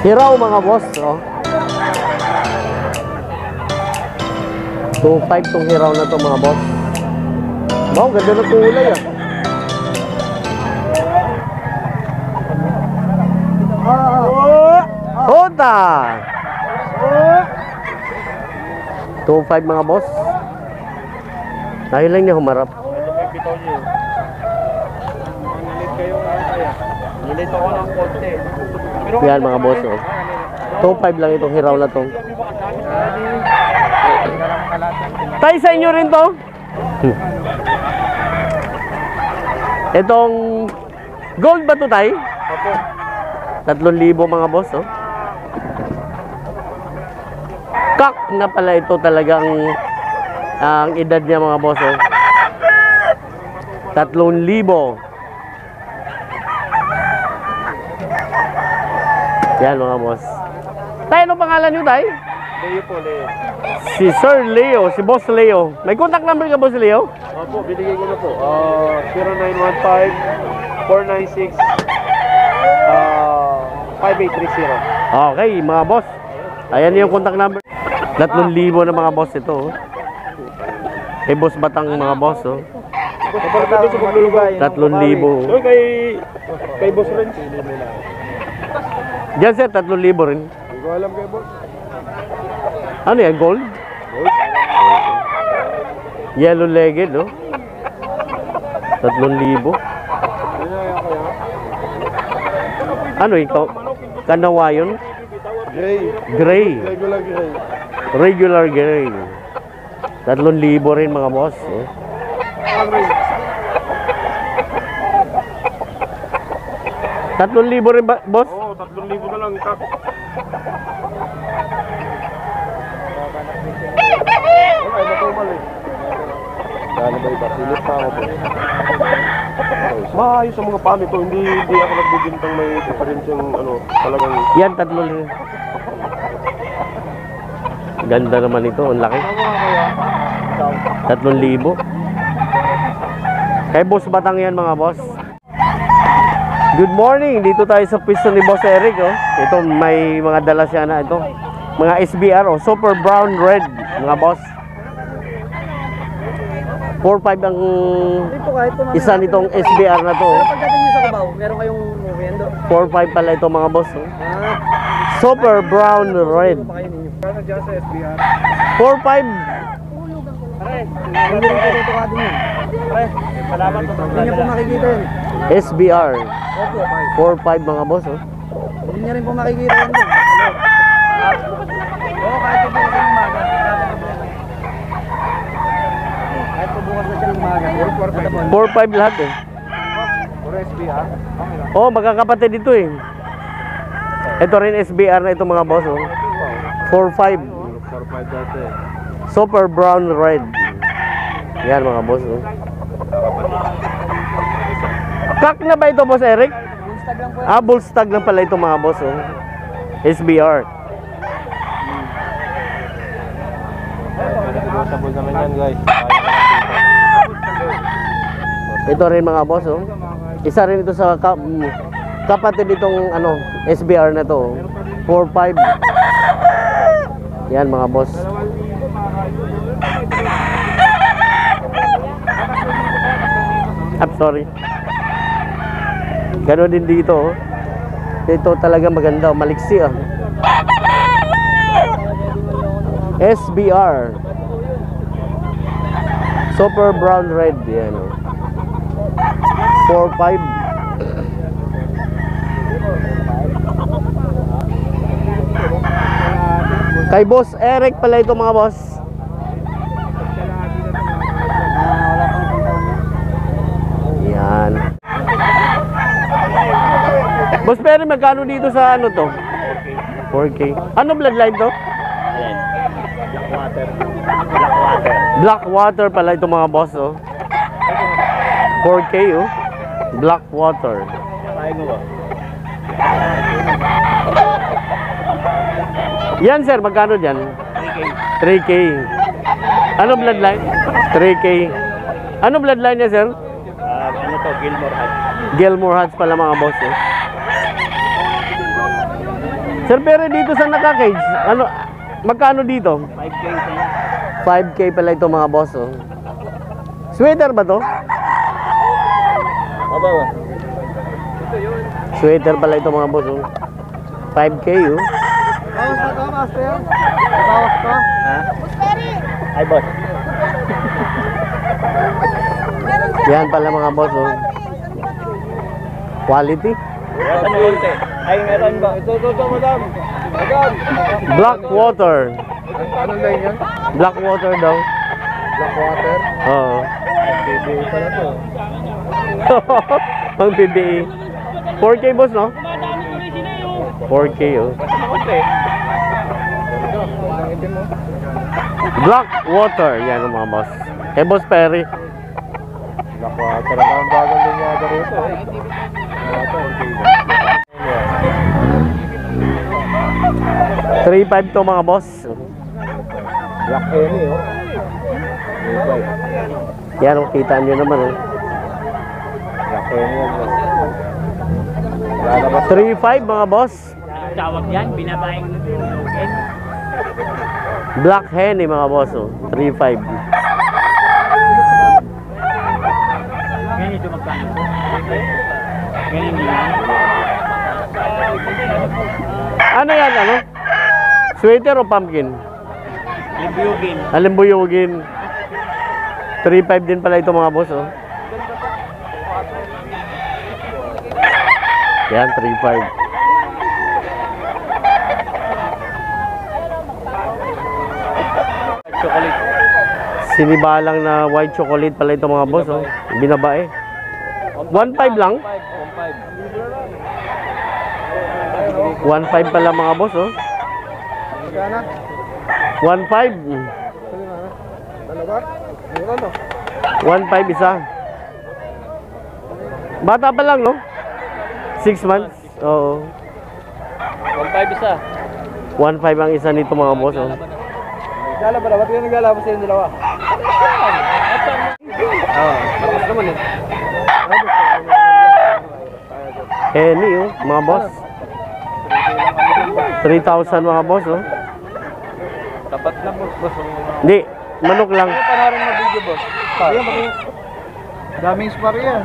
Hiraw mga boss, oh. 2.5 tong hiraw na to mga boss. Wow, ganda na kulay ah. Hota! 2.5 mga boss. Dahil lang niya humarap. Yan mga boss, oh. 2.5 lang itong hiraw na to. Tay, sa inyo rin to? Itong gold ba to, tay? Opo. 3,000 mga boss, oh. Kak na pala ito talagang ang edad niya mga boss, oh. 3,000. Yan mga boss. Tay, ano pangalan niyo, tay? Leo po, Leo. Si Sir Leo, si Boss Leo. May contact number ka, Boss Leo? Opo, binigay ko na po. 0915-496-5830. Okay, mga boss. Ayan yung contact number. 3,000 na mga boss ito, oh. Kay Boss Batang mga boss, oh. 3,000. Kay Boss Renz. Diyan sir, 3,000 rin. Hindi ko alam kay Boss. Ano yan, gold? Yellow legged, oh. 3,000. Ano ito? Kanawayon? Gray. Regular gray. 3,000 rin mga boss, oh. Tatlong libo rin ba, boss? Oo, 3,000 na lang. Wala, iba po mali. Kaya ba iba? Silip pa ako po. Maayos ang mga pano ito. Hindi ako nagbibintang may diferensyang ano, talagang... Yan, 3,000. Ganda naman ito, ang laki. 3,000. Kay Boss Batang yan mga boss. Good morning, dito tayo sa pwesto ni Boss Eric, oh. Ito may mga dala siya na ito. Mga SBR, oh, super brown red, mga boss. 4.5 ang isa nitong SBR na to, oh. Pero pagdating nyo sa Cubao, meron kayong movendo? 4.5 pala ito mga boss, oh. Super brown red. Kano dyan sa SBR? 4.5. Hindi rin po tutukadin yun. Salamat po. Hindi nyo po makikita yun. SBR. Opo. 4.5 mga boss, oh. Hindi nyo rin po makikita yun doon. Oo, kahit po bukas ng umaga. Kahit po bukas na siya ng umaga. 4.5 lahat, eh. Puro SBR? Oh, magkakapatid ito, eh. Ito rin SBR na ito mga boss, oh. 4.5. 4.5 dati. Super brown red. Yan mga boss, oh. Kak na ba ito, Boss Eric? Bullstag lang po. Ah, bullstag lang pala ito mga boss, oh. SBR. Sabon naman yan, guys. Ito rin mga boss, oh. Isa rin ito sa kapatid itong ano, SBR na to, 4.5. Yan mga boss. I'm sorry. Gano'n din dito, oh. Ito talaga maganda, maliksi, ah. SBR. Super brown red, yan, oh. 4.5. Kay Boss Eric pala ito mga boss. Yan. Boss Perry, magkano dito sa ano to? 4K. Ano bloodline to? Blackwater pala ito mga boss, oh. 4K, oh. Blackwater. Yan sir, magkano dyan? 3K. Ano bloodline? 3K. Ano bloodline niya sir? Ano to, Gilmore Hats. Gilmore Hats pala mga boss, eh. Sir, pero dito sa naka-cage, ano, magkano dito? 5K sa yan. 5K pala ito mga boss, oh. Sweater ba to? Aba ba? Sweater pala ito mga boss, oh. 5K, oh. Bawas na to, master yan. Bawas to. Ha? Ay, boss. Yan pala mga boss, oh. Quality. Meron konti. Ay, meron ba? Ito, madam. Madam. Black water. Anong line yan? Black water daw. Black water. Oo. PBA pala to. Ang PBE. 4K boss, no? 4K, oh. Konti. Ang itim mo. Black water. Yan ang mga boss. Kay Boss Perry. Black water. Ang bagong linyada rito. Ito, okay. 3.5 to mga boss. Black Henny, oh. Yan, oh, kita nyo naman, oh. Black Henny yan, boss. Lalabas. 3.5 mga boss. Tawag yan, binabaeng nilugin. Black Henny mga boss, oh. 3.5. Ganito magkano to? Ganyan yan. Ano yan, ano? Sweater o pumpkin? Libuyugin. Alimbuyugin. 3.5 din pala ito mga boss, oh. Yan, 3.5. Chocolate. Sinibalang na white chocolate pala ito mga boss, oh. Binabae. 1.5 lang? 1.5 pala mga boss, oh. Magkana? 1.5. Dalawa? Ano? 1.5 isa. Bata pa lang, no? 6 months. Oo. 1.5 isa. 1.5 ang isa nito mga boss, oh. Gala ba? Ba't kayo naglalaban sa yung dalawa? Oo. Tapos naman eh. Henny, oh, mga boss. 3,000 mga boss, oh. Tapat na, boss. Hindi, manok lang. Panarin mo video, boss. Ayun, bakit? Daming spar yan.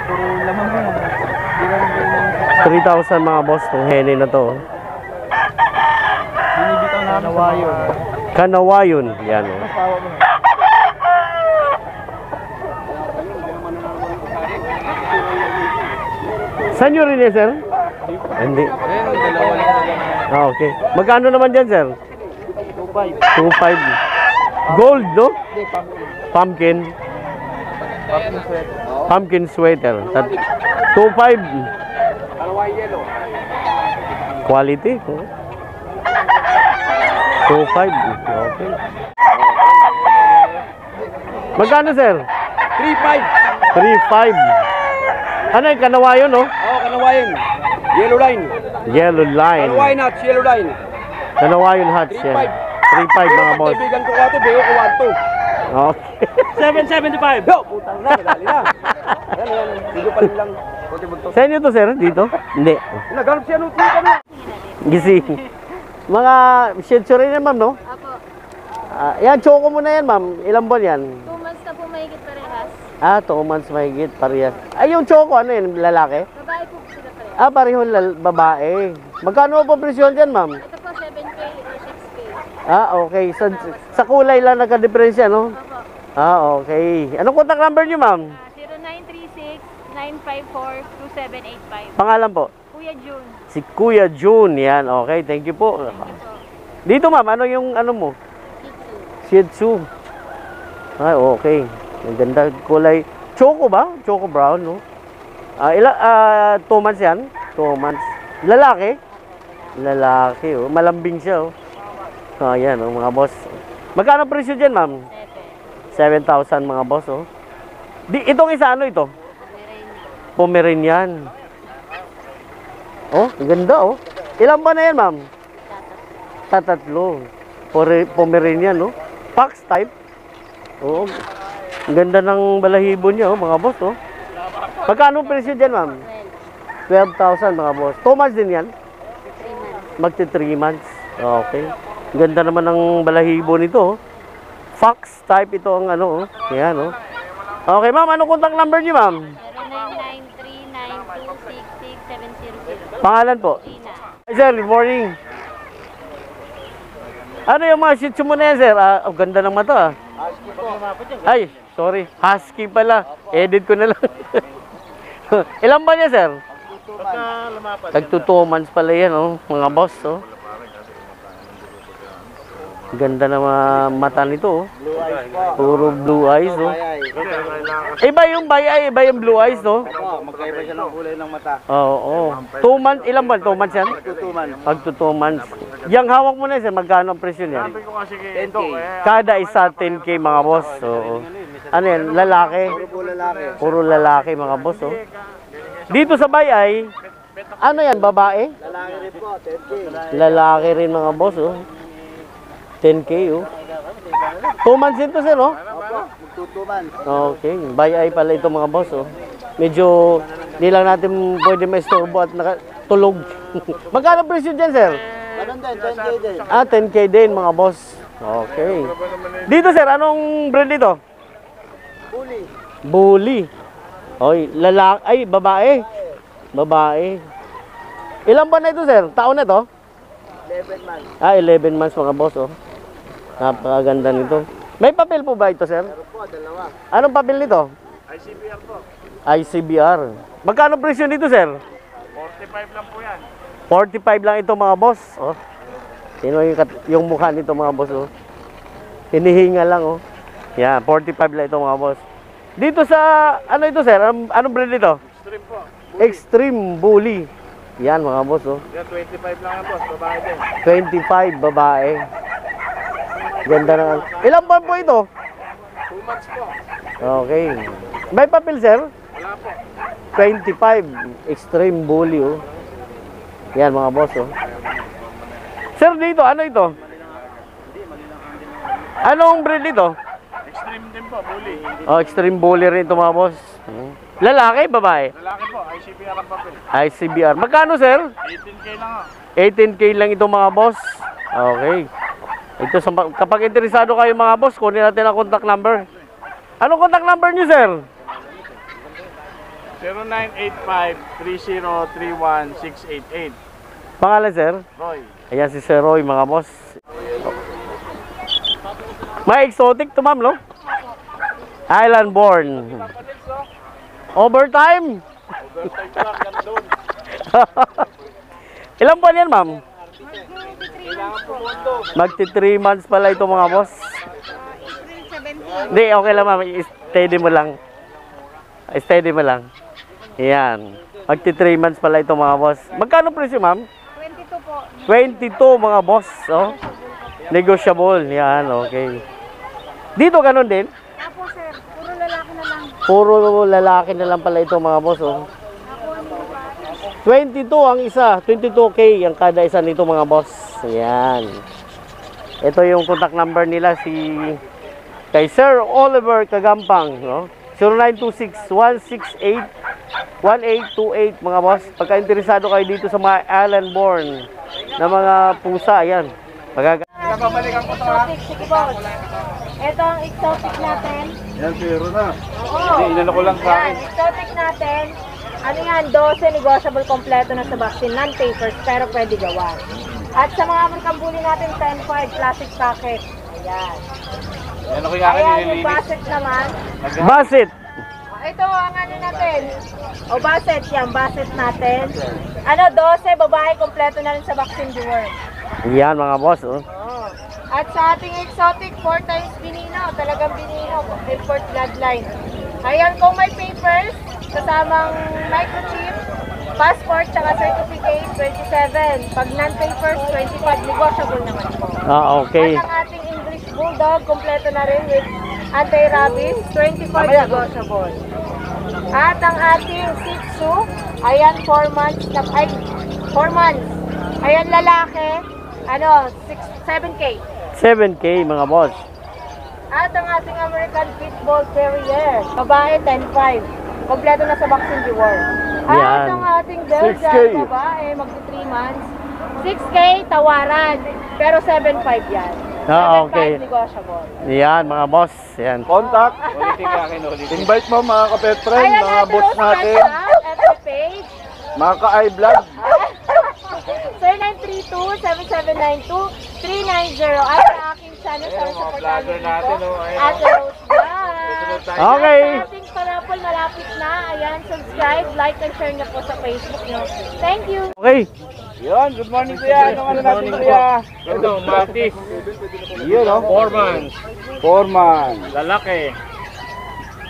Puro laman mo. Hindi na rin kayo 3,000 mga boss, tong Henny na to, oh. binibitaw na nawayo. Kanawayon. Yan, oh. Pawa mo. Saan nyo rin yan, sir? Hindi. Ayun, dalawa lang. Ah, okay. Magkano naman dyan, sir? 2.5. 2.5. Gold, no? Hindi, Pumpkin. pumpkin sweat. Pumpkin sweater. 2.5. Kalaway yellow. Quality. oh. 2.5. Okay. Magkano, sir? 3.5. 3.5. Ano yung kanawayon, no? Oo, kalawayin. Yellow line. Yellow line. Kalawayin nuts, yellow line. Kanawayon hats, yan. 3.5 mga boss. Kaibigan ko ka ito, bayo ko 1.2. Okay. 7.75. Yo, putang na, madali na. Yan. Video pa rin lang. Kunti buntot. Sa inyo to, sir? Dito? Hindi. Naghanap siya nung kami. Gising. Mga shih tzu rin yan, ma'am, no? Apo, Yan, choco mo na yan, ma'am. Ilang buwan yan? 2 months na po mahigit parehas. 2 months mahigit, parehas. Ay, yung choco, ano yun, lalaki? Babae po sila parehas. Pareho babae. Magkano po presyon dyan, ma'am? Ito po 7K or 6K. Okay. Sa kulay lang nagka-diferensya, no? Opo. Okay. Anong contact number nyo, ma'am? 0936-954-2785. Pangalan po? Kuya June. Si Kuya June, yan. Okay, thank you po. Ito po. Dito, ma'am, ano yung ano mo? Itsu. Shih Tzu. Ay, okay. Ang ganda kulay. Choco ba? Choco brown, no? 2 months yan? 2 months. Lalaki? Lalaki, oh. Malambing siya, oh. Ayan, oh, mga boss. Magkano presyo dyan, ma'am? 7,000 mga boss, oh. Itong isa, ano ito? Pomeranian. Oh, ang ganda, oh. Ilan ba na yan, ma'am? Tatatlo. Pomeranian, no? Fox type. Oo. Ang ganda ng balahibo niya, oh, mga boss, oh. Magkano presyo dyan, ma'am? 12,000, mga boss. 2 months din yan? Magti 3 months. Okay. Ganda naman ng balahibo nito. Oh. Fox type ito ang ano. Oh. Yan, oh. Okay, ma'am. Anong contact number niyo, ma'am? 0993926670. Pangalan po? Gina. Hi, sir. Good morning. Ano yung mga shih tzu mo na yan, sir? Ah, ganda ng mata. Ay, sorry. Husky pala. Edit ko na lang. Ilan ba niya, sir? Tagto 2 months pala yan, oh, mga boss. Oh. Ganda na mga mata nito. Oh. Puro blue eyes. Oh. Iba yung bayay, iba yung blue eyes. Oh. Magkaiba siya ng kulay ng mata. Oo. 2 months, ilan ba? 2 months yan? 2 months. Pag 2 months. Yung hawak mo na sir, magkano ang presyo niyan? 10K. Kada isa 10K mga boss. Oo. Ano yan? Lalaki? Puro lalaki. Puro lalaki mga boss. Oh. Dito sa bayay, ano yan? Babae? Lalaki rin po, 10K. Lalaki rin mga boss. Oh. 10K. Oh. 2 months din to sir. Oh. Opo, magto 2 months. Okay. Bayay pala ito mga boss. Oh. Medyo di lang natin pwede maistorbo at nakatulog. Magkano presyo dyan sir? Ganun din, 10K din. Ah, 10K din mga boss. Okay. Dito sir, anong brand dito? Bully. Bully. Oy, lalaki, ay, babae. Babae. Ilan ba na ito sir? Taon na to? 11 months. Ah, 11 months mga boss oh. Napakaganda nito. May papel po ba ito sir? Pero po, dalawa. Anong papel nito? ICBR po. ICBR. Magkano presyo dito sir? 45 lang po yan. 45 lang ito mga boss. Oh. Sino yung mukha nito mga boss oh. Hinihinga lang oh. Yan, 45 lang ito mga boss. Dito sa ano ito sir? Anong brand ito? Extreme po. Extreme Bully. Yan mga boss oh. Yan, 25 lang yan boss, babae din. 25 babae. Ganda na. Ilan buwan po ito? 2 months po. Okay. May papel sir? Wala po. 25 Extreme Bully oh. Yan mga boss oh. Sir dito, ano ito? Anong breed dito? Extreme din po, bully. Oh, Extreme Bully rin ito mga boss. Lalaki, babae? Lalaki po, ICBR ang papel. ICBR. Magkano sir? 18K lang ha. 18K lang ito mga boss. Okay. Ito sa, kapag interesado kayo mga boss, kunin natin ang contact number. Anong contact number niyo sir? 0985-3031-688. Pangalan sir? Roy. Ayan si Sir Roy mga boss. May exotic to ma'am no? Island born. Overtime? Ilan buwan yan ma'am? Magti 3 months pala ito mga boss. Hindi, okay lang ma'am. Steady mo lang. Steady mo lang. Yan. Magti 3 months pala ito mga boss. Magkano presyo ma'am? 22 po. 22 mga boss. Oh. Negotiable. Yan, okay. Dito ganun din? Apo sir, puro lalaki na lang. Puro lalaki na lang pala ito mga boss. Oh. Apo ano ba? 22 ang isa. 22K ang kada isa nito mga boss. Yan. Ito yung contact number nila si kay Sir Oliver Kagampang. No? 0926-168-1828 mga boss. Pagka interesado kayo dito sa mga Island born na mga pusa. Ayan. Babalikan ko to ha. Exotic, sige boss. Ito ang exotic natin. Yan, zero na. Oo. Inano ko lang sa Yan, akin. exotic natin. Ano yan, 12 negotiable kompleto na sa vaccine, non-papers, pero pwede gawa. At sa mga American Bully natin, 10-5, classic packet. Ayan. Yan ako yung akin, Ayan, yung nililinis. basset naman. Basit. Ito ang ano natin. O basset, yan, basset natin. Ano, 12, babae, kompleto na rin sa vaccine deworm. Yan mga boss. Oh. Oh. At sa ating exotic, 4 times binino. Talagang binino. Import bloodline. Ayan, kung may papers, kasamang microchip, passport, tsaka certificate, 27. Pag non-papers, 25. Negotiable naman po. Ah, okay. At ang ating English Bulldog, kompleto na rin with anti-rabies, 25 negotiable. At ang ating Shih Tzu, ayan 4 months, ay 4 months. Ayan lalaki, ano, 7K. 7K mga boss. At ang ating American Pitbull Terrier, babae 10.5. Kompleto na sa vaccine reward. At Yan. ang ating 6K. Belgian babae, magti 3 months, 6K, tawaran. Pero 7.5 yan. Ah, okay. 7.5 negotiable. Yan, mga boss. Yan. Contact. Ulitin ka akin, ulitin. Invite mo mga kapet friend, Ayan, mga ito, boss natin, at the page. mga ka-i-vlog. Sir, 932-7792-390 at sa aking channel sa vlogger natin, oh, ayun, At Rose Vlog. Okay. Sa ating parapol malapit na. Ayan, subscribe, like, and share niyo po sa Facebook niyo. Thank you. Okay. Yun, good morning kuya. Anong ano natin kuya? Ito, Matis. Yun o. 4 months. Foreman. Lalaki.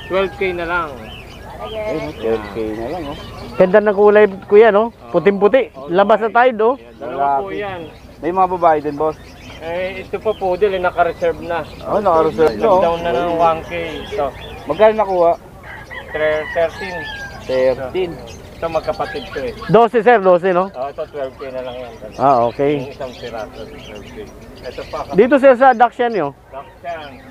12K na lang. Again. 12K na lang oh. Ganda ng kulay, kuya, no? Puting-puti. Labas na tayo, no? Dalawa po yan. May mga babae din boss. Ito po poodle, naka-reserve na. Oh, naka-reserve no. Down na ng 1K. Ito, Magkano nakuha? 13. 13. Ito magkapatid to eh. 12, sir. 12, no? Ito 12K na lang yan. Ah, Yung okay. isang piraso, 12K. Ito pa, Dito, sir, sa Dakshan, yo. Dakshan.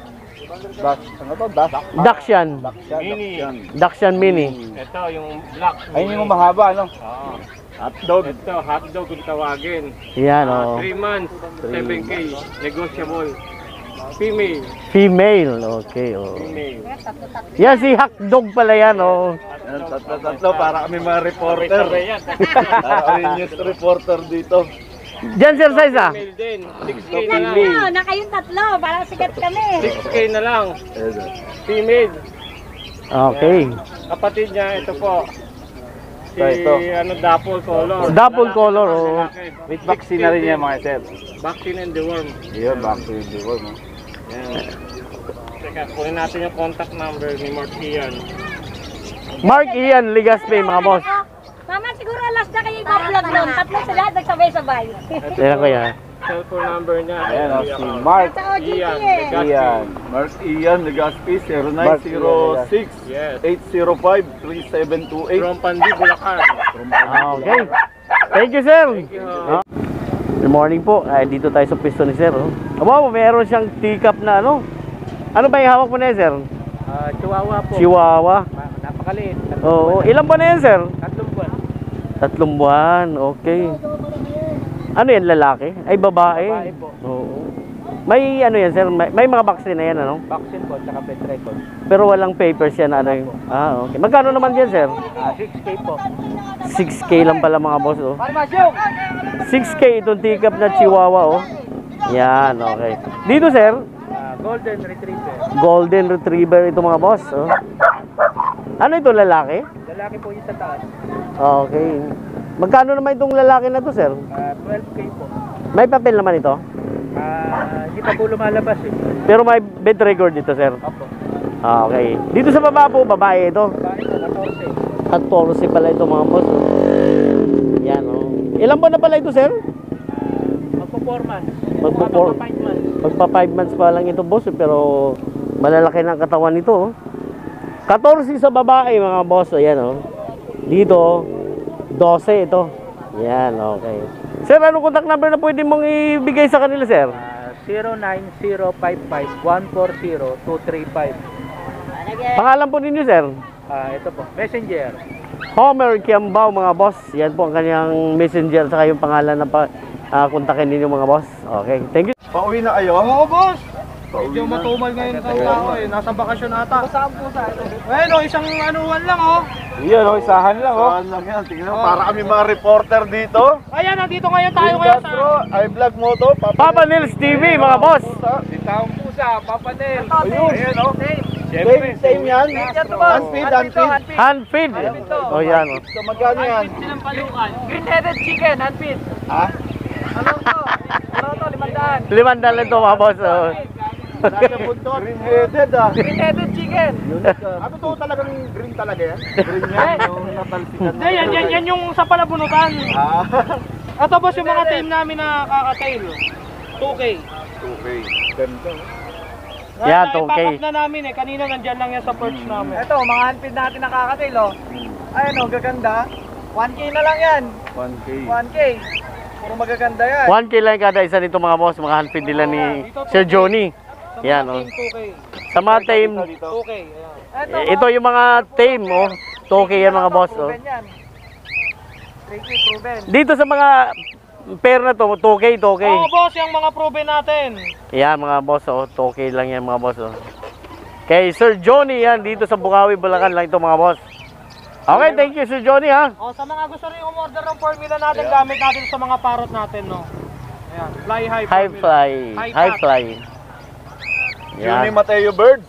Ano to? Dash? Dakshan. Mini. Dakshan Mini. Ito yung black. Ayun yung mahaba no? Oo. Hotdog. Ito, hotdog kung tawagin. Yan, oh. 3 months, 7K. Negotiable. Female. Female. Okay, oh. Female. Yan, si Hotdog pala yan, oh. Yan, tatlo para kami mga reporter. Sabay-sabay yan. Para kami news reporter dito. Diyan, sir, size, ah. Female din. 6K na lang. Tatlo, na kayong tatlo. Parang sikat kami. 6K na lang. Female. Okay. Kapatid niya, ito po. Si Ito. Dapple color. Dapple color, oh. With vaccine na rin yan mga sir. Vaccine and deworm. Yun, vaccine di ko mo. Yan. Teka, kunin natin yung contact number ni Mark Ian. Mark Ian Ligaspe, mga boss. Mama, siguro last na kayo i-vlog nun. Tatlo sila, nagsabay-sabay. Yan, kuya. Cellphone number niya. Ayan o, FB si account. Mark Sa OGT Ian. eh. Legaspi. Ian. Mark Ian Legaspi, 0906 Yes. 805 3728. From Pandi, Bulacan. Okay. Thank you, sir. you. Ah. Good morning po. Ay, dito tayo sa pwesto ni sir, oh. Wow, meron siyang teacup na, ano? Ano ba yung hawak mo na yan, sir? Chihuahua po. Chihuahua. Napakaliit. Oo. Ilan ba na yan, sir? 3 buwan. 3 buwan. Okay. Ano yan, lalaki? Ay, babae? Babae po. Oo. May ano yan, sir? May mga vaccine na yan, ano? Vaccine po, tsaka pet record. Pero walang papers yan, ano yung... Ah, okay. Magkano naman yan, sir? 6K po. 6K lang pala, mga boss, oh. Parmasyong! 6K itong teacup na Chihuahua, oh. Yan, okay. Dito, sir, Golden Retriever. Golden Retriever ito, mga boss, oh. Ano ito, lalaki? Lalaki po yung sa taas. Okay. Magkano naman itong lalaki na to, sir? 12K po. May papel naman ito? Hindi pa po lumalabas eh. Pero may bed record dito, sir. Opo. Ah, okay. Dito sa baba po, babae ito. Babae po, 14. 14 pala ito, mga boss. Yan, oh. Ilan ba na pala ito, sir? Magpo 4 months. Magpo 4. 5 months. Magpa 5 months pa lang ito, boss, pero malalaki ng katawan nito, oh. 14 sa babae, mga boss. Ayan, oh. Dito, 12 ito. Yan, okay. Sir, anong contact number na pwede mong ibigay sa kanila, sir? 09055140-235. Pangalan po ninyo, sir? Ito po, Messenger. Homer Kiambao, mga boss. Yan po ang kanyang messenger sa yung pangalan na kontakin ninyo, mga boss. Okay, thank you. Pauwi na kayo? Oo, boss! Pauwi na. Matumal ngayon ang tao eh. Nasa bakasyon ata. Saan po sa ito? Ayun, isang anuhan lang oh. Iyan o, isahan lang o. Isahan lang yan, tingnan mo. Para kami mga reporter dito. Ayan, nandito ngayon tayo Will ngayon Castro, i-vlog mo to. Papa Nils TV, mga boss. Si Taong Pusa, Papanel. Ayun. Ayan oh. Same yan. Unfeed, unfeed. Hand feed. Oh, yan. Oh. So magkano yan? Silang palukan. Green-headed chicken, handpid. Ha? Ano to? Ano to, 500. 500 ito, mga boss. Oh. Green-headed ah. Green-headed chicken. Ano to talagang green talaga yan? Green yan, yung natalsikan. Hindi, yan yung sa palabunutan. Ah. Ito boss, yung mga team namin na kakatail. 2K. Okay. Ganda. Yan, 2K. Na-pack na namin eh. Kanina nandyan lang yan sa perch namin. Ito, mga handpid natin na kakatail oh. Ayun oh, gaganda. 1K na lang yan. 1K. 1K. Puro magaganda yan. 1K lang kada isa nito, mga boss. Mga hand feed nila ni Sir Johnny. Yan, oh. 2K. Sa mga tame, 2K. ito yung mga tame, oh. 2K yan, mga boss, oh. Proven yan. 3K proven. Dito sa mga pair na to, 2K, 2K. Oo, boss, yung mga proven natin. Yan mga boss, 2K lang yan mga boss. Kay Sir Johnny yan, dito sa Bukawi, Bulacan lang ito mga boss. Okay, thank you Sir Johnny ha. O, sa mga gusto rin umorder ng formula natin, gamit natin sa mga parrot natin, no? Ayan, fly high High formula. fly, high top. fly. Juni Yan. Mateo Birds.